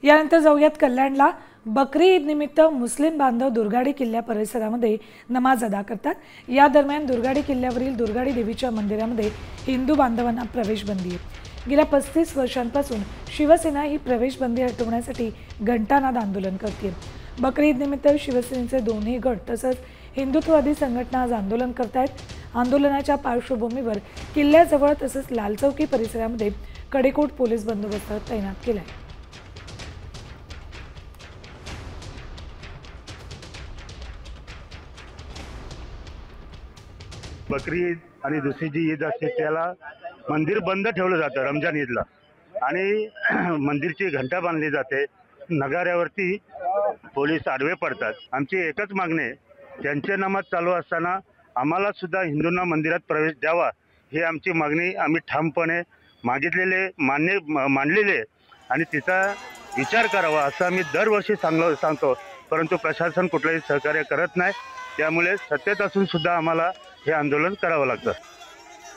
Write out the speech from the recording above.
यानंतर जाऊयात कल्याणला। बकरी ईद निमित्त मुस्लिम बांधव दुर्गाडी किल्ल्या परिसरामध्ये नमाज अदा करतात। या दरम्यान दुर्गाडी किल्ल्यावरील दुर्गाडी देवीच्या मंदिरामध्ये हिंदू बांधवांना प्रवेश बंदी आहे। गेल्या 35 वर्षांपासून शिवसेना ही प्रवेश बंदी हटवण्यासाठी घंटानाद आंदोलन करते। बकरी ईद निमित्त शिवसेनेचे दोन्ही गट तसंच हिंदुत्ववादी संघटना आज आंदोलन करतायत। आंदोलनाच्या पार्श्वभूमीवर किल्ल्याजवळ तसंच लाल चौकी परिसरामध्ये कडेकोट पोलीस बंदोबस्त तैनात केलाय। बकरी ईद आणि दुसरी जी ईद असते त्याला मंदिर बंद ठेवलं जातं रमजान ईदला आणि मंदिरची घंटा बांधली जाते। नगाऱ्यावरती पोलीस आडवे पडतात। आमची एकच मागणी आहे, त्यांचे नमाज चालू असताना आम्हाला सुद्धा हिंदूंना मंदिरात प्रवेश द्यावा ही आमची मागणी आम्ही ठामपणे मांडलेले आणि तिचा विचार करावा असं आम्ही दरवर्षी सांगतो, परंतु प्रशासन कुठलंही सहकार्य करत नाही। त्यामुळे सत्तेत असून सुद्धा आम्हाला हे आंदोलन करावं लागतं।